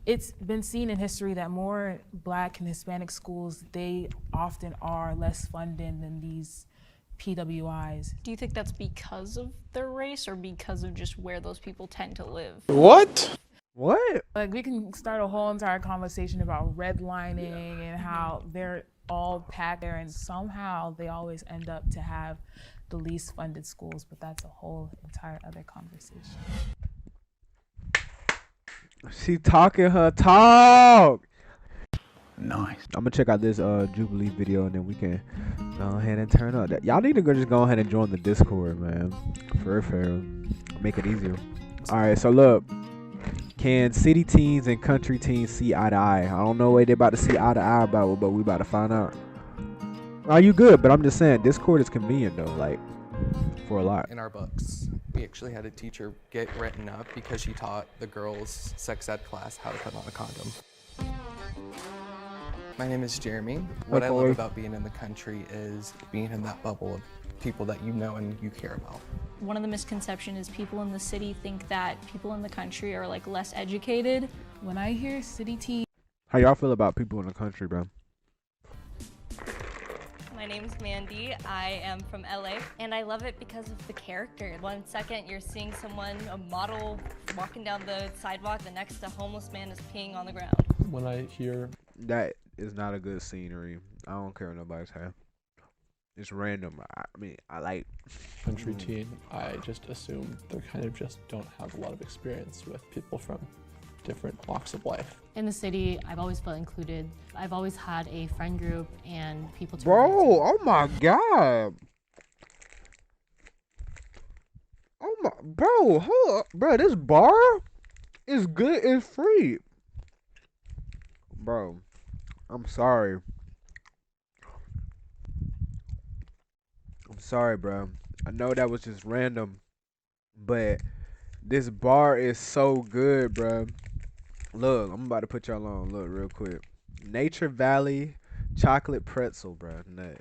It's been seen in history that more Black and Hispanic schools, they often are less funded than these PWIs. Do you think that's because of their race or because of just where those people tend to live? What? What? Like, we can start a whole entire conversation about redlining and how they're all packed there, and somehow they always end up to have the least funded schools, but that's a whole entire other conversation. She talking her talk. Nice. I'm gonna check out this Jubilee video and then we can go ahead and turn up. Y'all need to just go ahead and join the Discord, man. For real. Make it easier. Alright, so look. Can city teens and country teens see eye to eye? I don't know what they about to see eye to eye about, but we about to find out. Are you good? But I'm just saying, Discord is convenient though, like, for a lot. In our books, we actually had a teacher get written up because she taught the girls' sex ed class how to put on a condom. My name is Jeremy. What I love about being in the country is being in that bubble of people that you know and you care about. One of the misconceptions is people in the city think that people in the country are like less educated. When I hear city teens, How y'all feel about people in the country, bro? My name's Mandy. I am from LA, and I love it because of the character. One second you're seeing someone, a model, walking down the sidewalk, the next a homeless man is peeing on the ground. When I hear That is not a good scenery. I don't care what nobody's saying. It's random. I mean, I like country teen, I just assume they kind of just don't have a lot of experience with people from different walks of life. In the city, I've always felt included. I've always had a friend group and people to Bro, relate to. oh my god. Oh my, bro, hold up. Bro, this bar is good and free. Bro, I'm sorry. I'm sorry, bro. I know that was just random, but this bar is so good, bro. Look, I'm about to put y'all on. Look, real quick. Nature Valley chocolate pretzel, bro. Nut.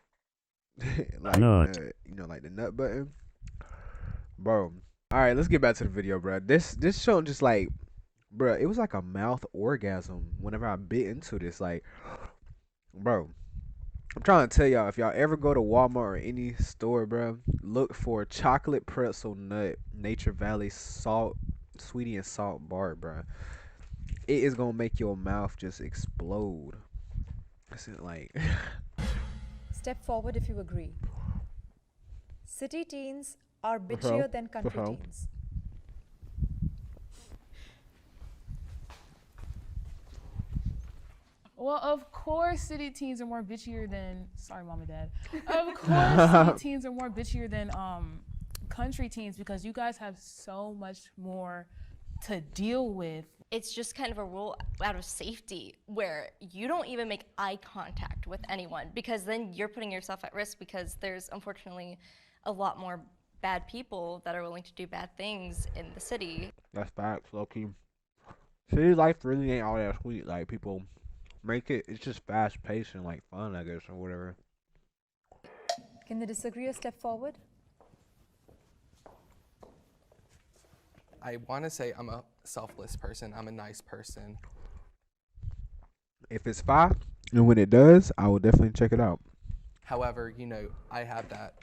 Like Nut. You know, like the nut button, bro. All right, let's get back to the video, bro. This show just like, bro, it was like a mouth orgasm whenever I bit into this. Like, bro, I'm trying to tell y'all, if y'all ever go to Walmart or any store, bro, look for chocolate pretzel nut Nature Valley salt, sweetie and salt bar, bro. It is gonna make your mouth just explode. It's like. Step forward if you agree. City teens are bitchier than country teens. well, of course, city teens are more bitchier than, sorry, mom and dad. Of course, city teens are more bitchier than country teens because you guys have so much more to deal with. It's just kind of a rule out of safety where you don't even make eye contact with anyone because then you're putting yourself at risk because there's unfortunately a lot more bad people that are willing to do bad things in the city. That's facts, low-key. City life really ain't all that sweet. Like, people make it, it's just fast-paced and, like, fun, I guess, or whatever. Can the disagreeer step forward? I want to say I'm a selfless person. I'm a nice person. If it's fire, and when it does, I will definitely check it out. However, you know, I have that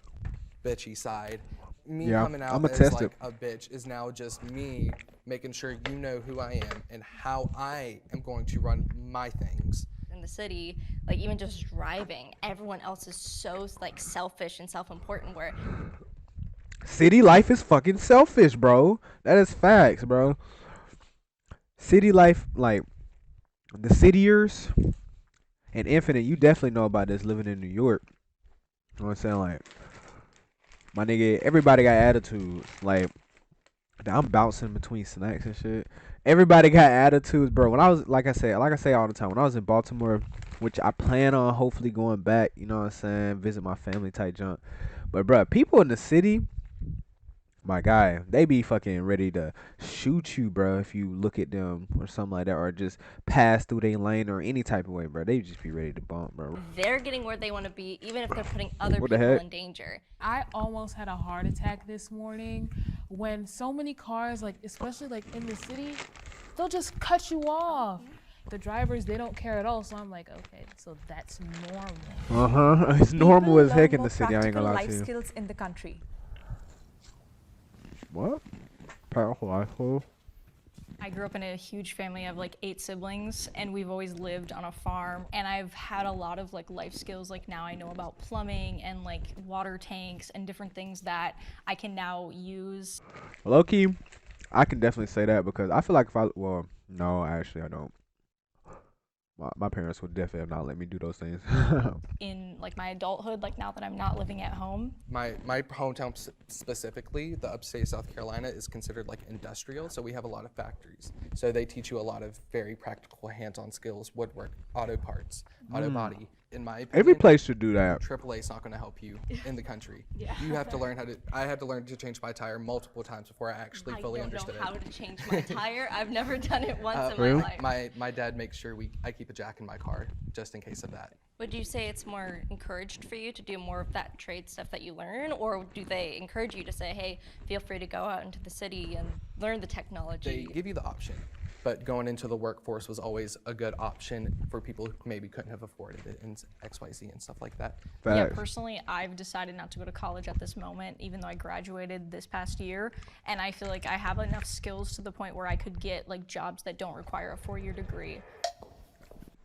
bitchy side. Me Yeah, coming out I'ma as test like it. a bitch is now just me making sure you know who I am and how I am going to run my things. In the city, like even just driving, everyone else is so like selfish and self-important where City life is fucking selfish, bro. That is facts, bro. City life, like, the cityers and Infinite, you definitely know about this living in New York. You know what I'm saying? Like, my nigga, everybody got attitudes. Like, I'm bouncing between snacks and shit. Everybody got attitudes, bro. When I was, like I say all the time, when I was in Baltimore, which I plan on hopefully going back, you know what I'm saying, visit my family type junk. But, bro, people in the city, my guy, they be fucking ready to shoot you, bro, if you look at them or something like that, or just pass through their lane or any type of way, bro. They just be ready to bump, bro. they're getting where they want to be, even if they're putting other What the people heck? in danger. I almost had a heart attack this morning when so many cars, like especially like in the city, they'll just cut you off. The drivers, they don't care at all. So I'm like, okay, so that's normal. It's normal People as heck learn in more the city. I ain't practical gonna lie life to you. skills in the country. What? Powerful life skills? I grew up in a huge family of like 8 siblings, and we've always lived on a farm, and I've had a lot of like life skills. Like now I know about plumbing and like water tanks and different things that I can now use. Low key, I can definitely say that because I feel like no, actually I don't. My parents would definitely not let me do those things. In like my adulthood, like now that I'm not living at home. My hometown specifically, the upstate South Carolina, is considered like industrial, so we have a lot of factories. So they teach you a lot of very practical hands-on skills, woodwork, auto parts, auto body. In my opinion, Every place should do that. AAA is not going to help you in the country. You have to learn how to. I had to learn to change my tire multiple times before I actually fully understood I don't know it. how to change my tire. I've never done it once in Really? my life. My dad makes sure I keep a jack in my car just in case of that. Would you say it's more encouraged for you to do more of that trade stuff that you learn, or do they encourage you to say, hey, feel free to go out into the city and learn the They technology? give you the option, but going into the workforce was always a good option for people who maybe couldn't have afforded it and XYZ and stuff like that. Yeah, Facts. personally, I've decided not to go to college at this moment, even though I graduated this past year, and I feel like I have enough skills to the point where I could get like jobs that don't require a 4-year degree.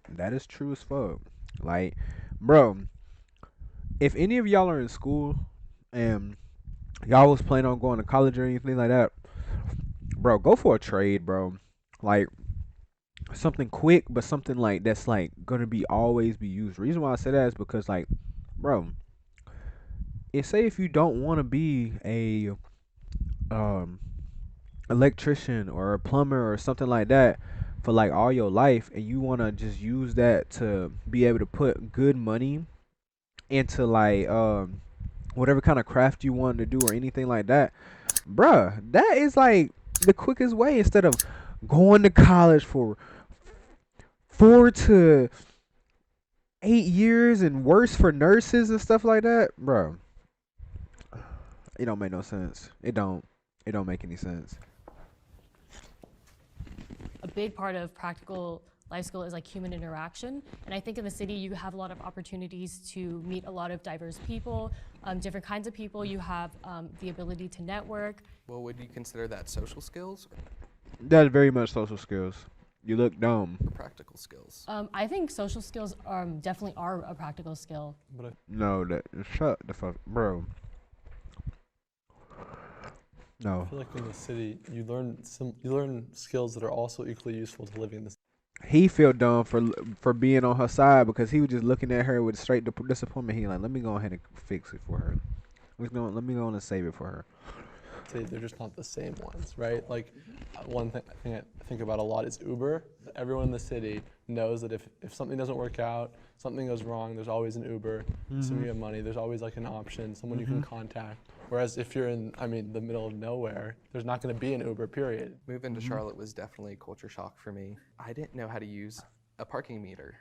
That is true as fuck. Like, bro, if any of y'all are in school and y'all was planning on going to college or anything like that, bro, go for a trade, bro. Like something quick, but something like that's like gonna be always be used. Reason why I say that is because like, bro, say if you don't want to be a electrician or a plumber or something like that for like all your life, and you want to just use that to be able to put good money into like whatever kind of craft you want to do or anything like that, bruh, that is like the quickest way instead of going to college for 4 to 8 years and worse for nurses and stuff like that, bro. It don't make no sense. It don't make any sense. A big part of practical life skill is like human interaction. And I think in the city, you have a lot of opportunities to meet a lot of diverse people, different kinds of people. You have the ability to network. Well, would you consider that social skills That's very much social skills. You look dumb. or practical skills? I think social skills definitely are a practical skill. But No, shut the fuck, bro. I No. feel like in the city, you learn skills that are also equally useful to living in the city. He feel dumb for being on her side because he was just looking at her with straight disappointment. He like, let me go ahead and fix it for her. Let me go on and save it for her. They're just not the same ones, right? Like one thing I think about a lot is Uber. Everyone in the city knows that if something doesn't work out, something goes wrong, there's always an Uber. Assuming you have money, there's always like an option, someone you can contact. Whereas if you're in, the middle of nowhere, there's not going to be an Uber, period. Moving to Charlotte was definitely a culture shock for me. I didn't know how to use a parking meter.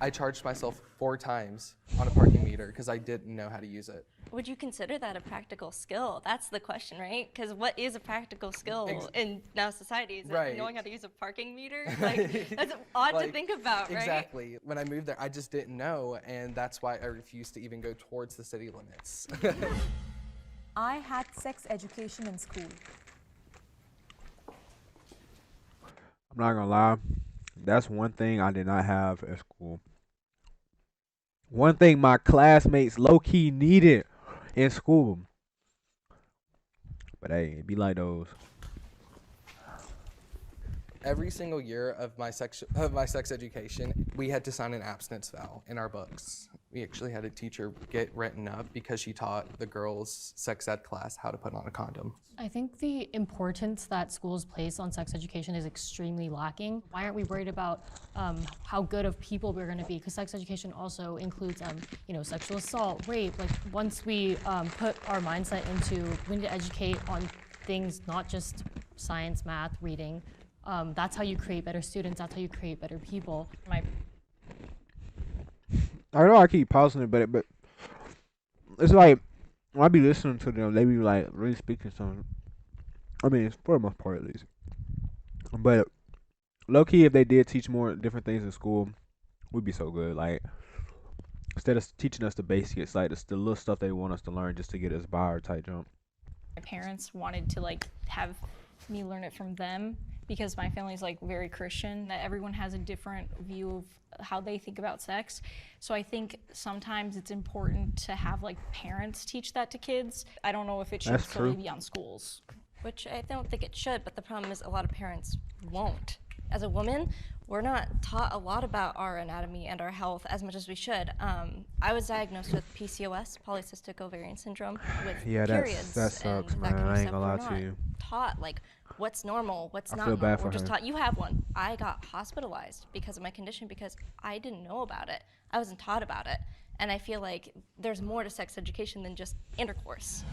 I charged myself 4 times on a parking meter because I didn't know how to use it. Would you consider that a practical skill? That's the question, right? Because what is a practical skill in now society? Is it knowing how to use a parking meter? Like, that's odd to think about, right? Exactly. When I moved there, I just didn't know, and that's why I refused to even go towards the city limits. I had sex education in school. I'm not gonna lie. That's one thing I did not have at school. One thing my classmates low-key needed in school. But hey, it be like those. Every single year of my sex education, we had to sign an abstinence vow in our books. We actually had a teacher get written up because she taught the girls' sex ed class how to put on a condom. I think the importance that schools place on sex education is extremely lacking. Why aren't we worried about how good of people we're going to be? Because sex education also includes, sexual assault, rape. Like once we put our mindset into we need to educate on things, not just science, math, reading. That's how you create better students. That's how you create better people. I know I keep pausing it, but it's like when I be listening to them, they be like really speaking something. I mean, it's for the most part at least. But Low key, if they did teach more different things in school, we'd be so good. Like instead of teaching us the basics, like the little stuff they want us to learn just to get us by our tight jump. My parents wanted to like have me learn it from them because my family's like very Christian, that everyone has a different view of how they think about sex. So I think sometimes it's important to have like parents teach that to kids. I don't know if it should That's solely true. be on schools. Which I don't think it should, but the problem is a lot of parents won't. As a woman, we're not taught a lot about our anatomy and our health as much as we should. I was diagnosed with PCOS, polycystic ovarian syndrome, with Yeah, periods that sucks, and man. that kind of I ain't stuff. gonna We're lie to not you. taught like what's normal, what's I not feel normal. bad for We're just her. taught you have one. I got hospitalized because of my condition because I didn't know about it. I wasn't taught about it. And I feel like there's more to sex education than just intercourse.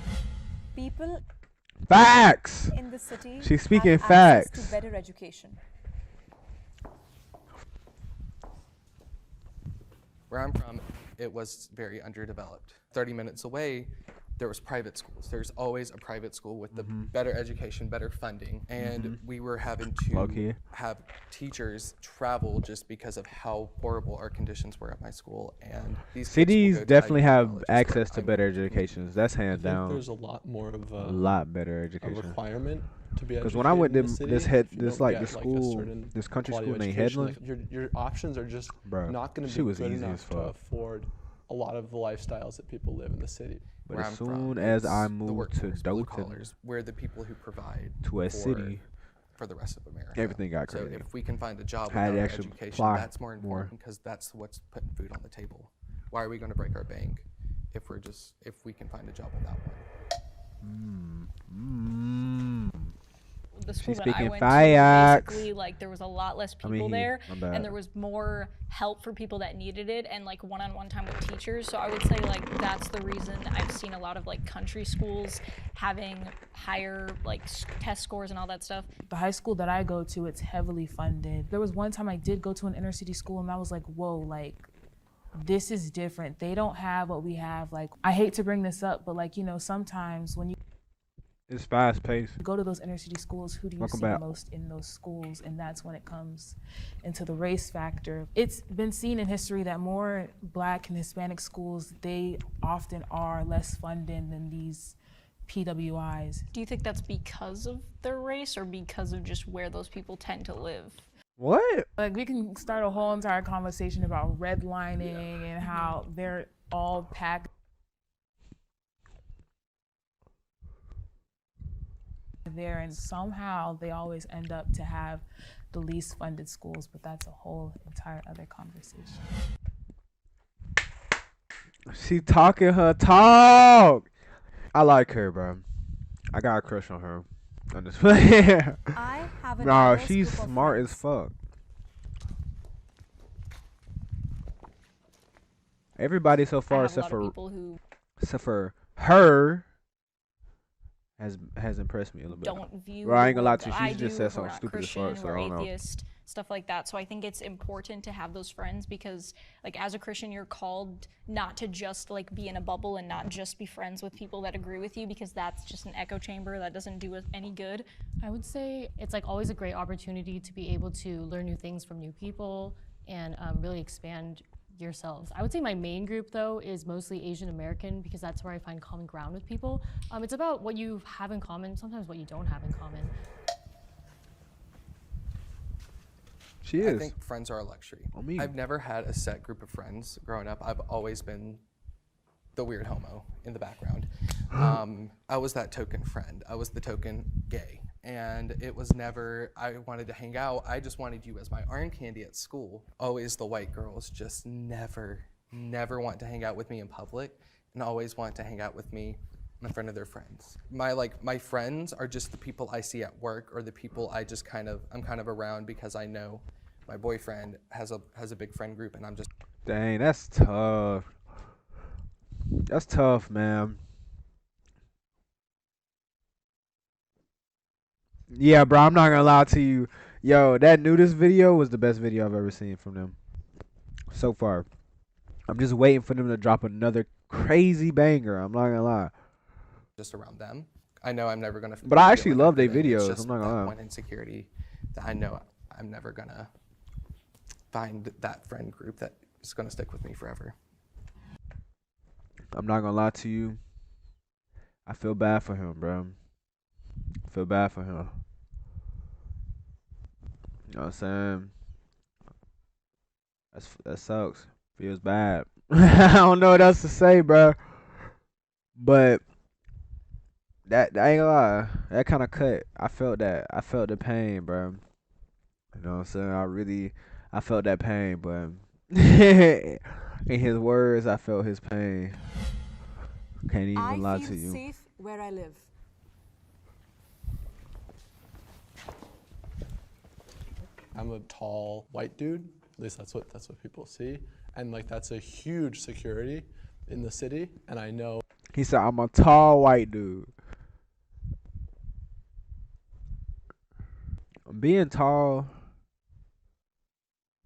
People Facts. in the city She's speaking have access facts. to better education. Where I'm from, it was very underdeveloped. 30 minutes away, there was private schools. There's always a private school with the better education, better funding, and we were having Low-key. to have teachers travel just because of how horrible our conditions were at my school. And these kids will Cities go to definitely IU have colleges where access to I'm better from. educations. That's I hands think down. there's a lot more of A lot better a education. requirement to be educated. Because when I went to in the city, this if you this don't like get, the a school, certain this country quality school of named education, Headland, like your options are just Bruh, not going to she be was good easy as enough to fuck. afford a lot of the lifestyles that people live in the city. but Where as I'm soon from, as I it's the moved to workforce, blue Dothan, collars, we're the people who provide to a for, city, for the rest of America. everything got So crazy. if we can find a job Had to without our actually education, apply that's more more. important because that's what's putting food on the table. Why are we going to break our bank if we can find a job without one? The school She's that I speaking went facts. to, basically, like there was a lot less I mean, people there, my bad. and there was more help for people that needed it, and like one-on-one time with teachers. So I would say like that's the reason I've seen a lot of like country schools having higher like test scores and all that stuff. The high school that I go to, it's heavily funded. There was one time I did go to an inner city school and I was like, whoa, like this is different. They don't have what we have. Like, I hate to bring this up, but like, you know, sometimes when you It's fast paced. go to those inner city schools, who do you Welcome see back. most in those schools? And that's when it comes into the race factor. It's been seen in history that more Black and Hispanic schools, they often are less funded than these PWIs. Do you think that's because of their race or because of just where those people tend to live? What? Like, we can start a whole entire conversation about redlining and how they're all packed there, and somehow they always end up to have the least funded schools, but that's a whole entire other conversation. She talking her talk. I like her, bro. I got a crush on her. I'm just playing. I have a Nah, diverse she's group of smart as friends. fuck. Everybody so I far have a lot of except people who for her has impressed me a little bit. don't view. Well, I the ain't gonna lie world to you, that she I just do, said who are something not stupid as fuck, Christian so or I don't know. atheist, stuff like that. So I think it's important to have those friends because, like, as a Christian, you're called not to just like be in a bubble and not just be friends with people that agree with you because that's just an echo chamber that doesn't do us any good. I would say it's like always a great opportunity to be able to learn new things from new people and really expand yourselves. I would say my main group though is mostly Asian American because that's where I find common ground with people. It's about what you have in common, sometimes what you don't have in common. She I is. think friends are a luxury. I mean- I've never had a set group of friends growing up. I've always been the weird homo in the background. I was that token friend. I was the token gay. And it was never, I wanted to hang out. I just wanted you as my arm candy at school. Always the white girls just never want to hang out with me in public and always want to hang out with me in front of their friends. My friends are just the people I see at work or the people I'm kind of around because I know my boyfriend has a big friend group and I'm just Dang, that's tough. That's tough, man. Yeah, bro, I'm not gonna lie to you. Yo, that nudist video was the best video I've ever seen from them so far. I'm just waiting for them to drop another crazy banger. I'm not gonna lie. just around them. I know I'm never gonna. But I feel actually like love I'm their fit in. It's videos, just I'm not gonna that lie. one insecurity that I know I'm never gonna find that friend group that is gonna stick with me forever. I'm not gonna lie to you. I feel bad for him, bro. I feel bad for him. You know what I'm saying? That sucks. Feels bad. I don't know what else to say, bro. But that ain't gonna lie. That kind of cut. I felt that. I felt the pain, bro. You know what I'm saying? I felt that pain, but in his words, I felt his pain. Can't even lie to you. I feel safe where I live. I'm a tall white dude. At least that's what people see, and like that's a huge security in the city. And I know. He said, "I'm a tall white dude." Being tall,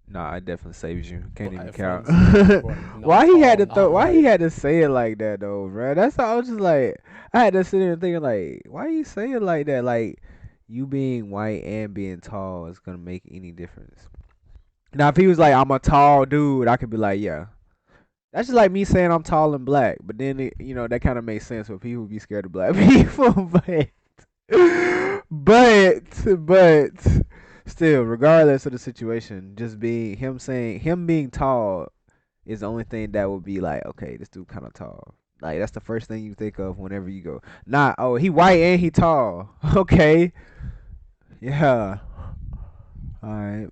nah, it definitely saves you. Can't I even have count. friends who are not Why he had to tall, throw? not Why he white. had to say it like that though, bro? That's how I was just like, I had to sit there and thinking like, why you say it like that? Like, you being white and being tall is gonna make any difference? Now, if he was like, I'm a tall dude, I could be like, yeah. That's just like me saying I'm tall and black. But then, that kind of makes sense for people be scared of black people. But still, regardless of the situation, just being him being tall is the only thing that would be like, okay, this dude kind of tall. Like, that's the first thing you think of whenever you go. Not, oh, he white and he tall. Okay. Yeah. All right.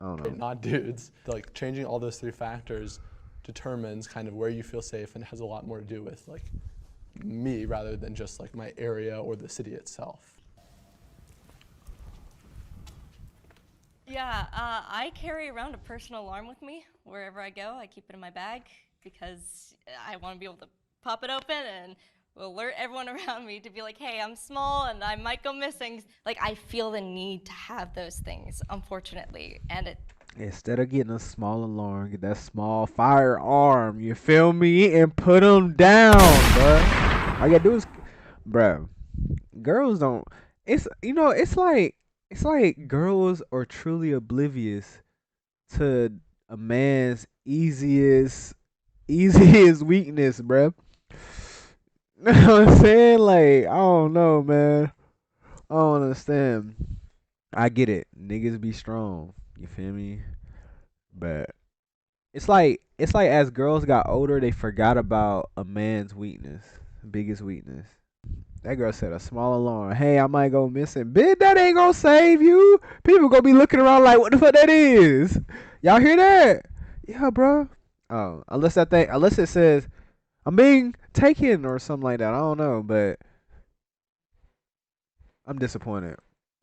I don't know. Not dudes. Like changing all those three factors determines kind of where you feel safe and has a lot more to do with like me rather than just like my area or the city itself. Yeah, I carry around a personal alarm with me wherever I go. I keep it in my bag because I want to be able to pop it open and alert everyone around me to be like, hey, I'm small and I might go missing. Like, I feel the need to have those things, unfortunately, and it. Instead of getting a small alarm, get that small firearm. You feel me? And put them down, bruh. All you gotta do is, bruh. Girls don't. It's like girls are truly oblivious to a man's easiest weakness, bruh. You know what I'm saying? Like, I don't know, man. I don't understand. I get it. Niggas be strong. You feel me? But it's like as girls got older, they forgot about a man's biggest weakness. That girl said a small alarm. Hey, I might go missing. Bitch, that ain't gonna save you. People gonna be looking around like, what the fuck that is? Y'all hear that? Yeah, bro. Oh, unless it says I'm being taken or something like that. I don't know, but I'm disappointed.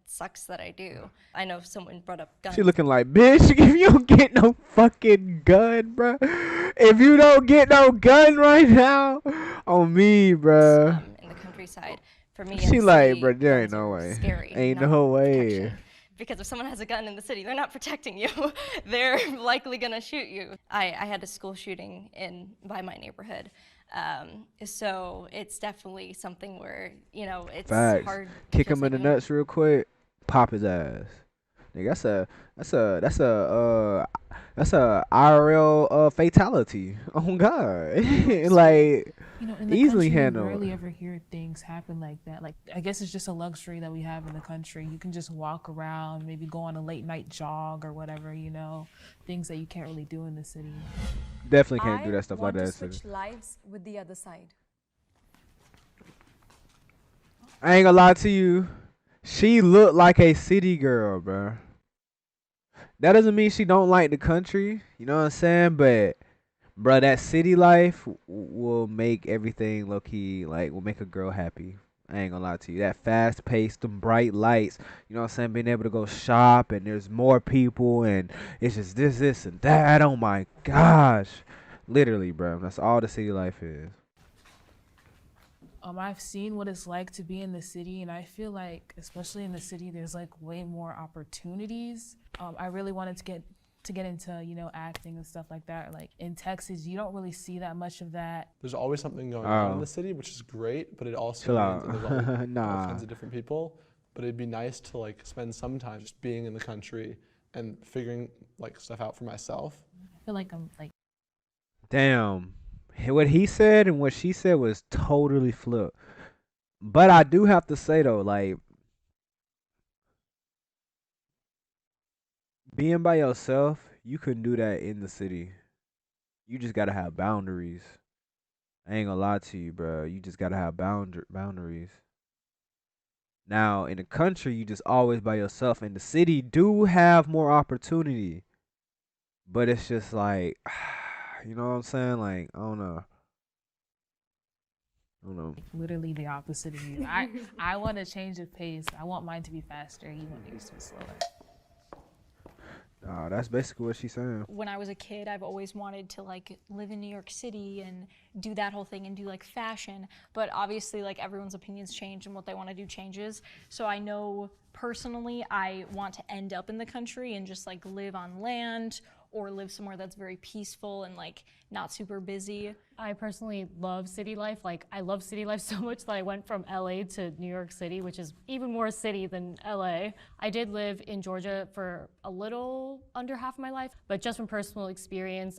Sucks that I do. I know someone brought up guns. She looking like, bitch, if you don't get no fucking gun, bruh. If you don't get no gun right now, on me, bruh. In the countryside. For me, She in like, city, bruh, there ain't guns no are way. Scary, Ain't not no way. protection. Because if someone has a gun in the city, they're not protecting you. They're likely gonna shoot you. I had a school shooting by my neighborhood. So it's definitely something where, it's Facts. hard. Kick him in the nuts real quick. Pop his ass. Nigga, that's a IRL fatality. Oh God. Like, In the easily country, handled. you rarely ever hear things happen like that. Like, I guess it's just a luxury that we have in the country. You can just walk around, maybe go on a late night jog or whatever, things that you can't really do in the city. Definitely can't do that stuff like I want that. to switch lives with the other side. I ain't gonna lie to you. She looked like a city girl, bro. That doesn't mean she don't like the country. You know what I'm saying? But, bro, that city life will make everything low key, like, will make a girl happy. I ain't gonna lie to you. That fast paced, them bright lights, you know what I'm saying? Being able to go shop and there's more people and it's just this, and that. Oh my gosh. Literally, bro. That's all the city life is. I've seen what it's like to be in the city, and I feel like, especially in the city, there's like way more opportunities. I really wanted to get into, acting and stuff like that. Like in Texas, you don't really see that much of that. There's always something going on in the city, which is great, but it also Chill means out. and there's always all Nah. kinds of different people. but it'd be nice to like spend some time just being in the country and figuring like stuff out for myself. I feel like I'm like Damn. What he said and what she said was totally flipped. But I do have to say though, like, being by yourself, you couldn't do that in the city. You just gotta have boundaries. I ain't gonna lie to you, bro. You just gotta have boundaries. Now, in the country, you just always by yourself. In the city, do have more opportunity. But it's just like, you know what I'm saying? Like, I don't know. literally the opposite of you. I want to change the pace. I want mine to be faster. You want yours to be slower. That's basically what she's saying. When I was a kid, I've always wanted to like live in New York City and do that whole thing and do like fashion. But obviously like everyone's opinions change and what they want to do changes. So I know personally I want to end up in the country and just like live on land or live somewhere that's very peaceful and like not super busy. I personally love city life. Like, I love city life so much that I went from LA to New York City, which is even more city than LA. I did live in Georgia for a little under half of my life, but just from personal experience,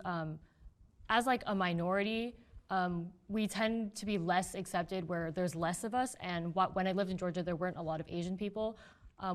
as like a minority, we tend to be less accepted where there's less of us. And when I lived in Georgia, there weren't a lot of Asian people.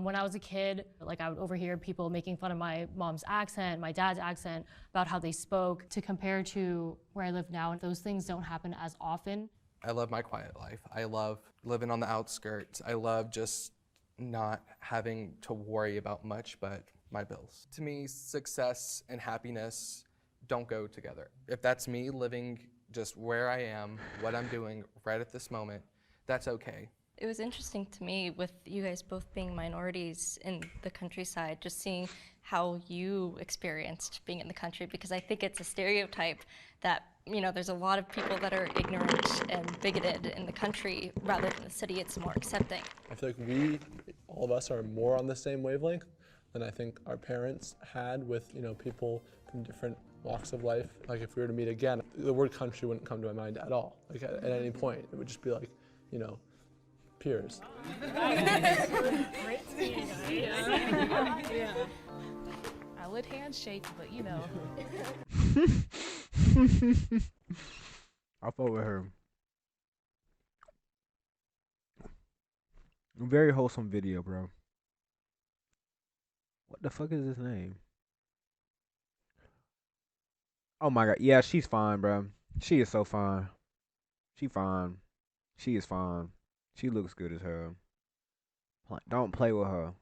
When I was a kid, like I would overhear people making fun of my mom's accent, my dad's accent, about how they spoke. To compare to where I live now, and those things don't happen as often. I love my quiet life. I love living on the outskirts. I love just not having to worry about much but my bills. To me, success and happiness don't go together. If that's me living just where I am, what I'm doing right at this moment, that's okay. It was interesting to me with you guys both being minorities in the countryside, just seeing how you experienced being in the country, because I think it's a stereotype that, you know, there's a lot of people that are ignorant and bigoted in the country rather than the city. It's more accepting. I feel like all of us are more on the same wavelength than I think our parents had with, you know, people from different walks of life. Like if we were to meet again, the word country wouldn't come to my mind at all. Like at any point, it would just be like, you know, peers. I would handshake, but you know. I fought with her. Very wholesome video, bro. What the fuck is his name? Oh my god. Yeah, she's fine, bro. She is so fine. She fine. She is fine. She looks good as hell. Don't play with her.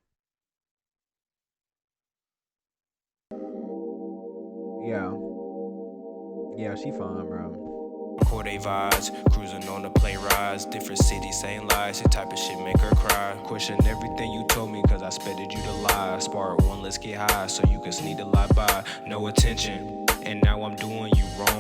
Yeah. Yeah, she fine, bro. Corday vibes, cruising on the plane rides, different cities, same lies, that type of shit make her cry. Question everything you told me, cause I expected you to lie. Spark one, let's get high, so you can sneak the lie by. No attention, and now I'm doing you wrong.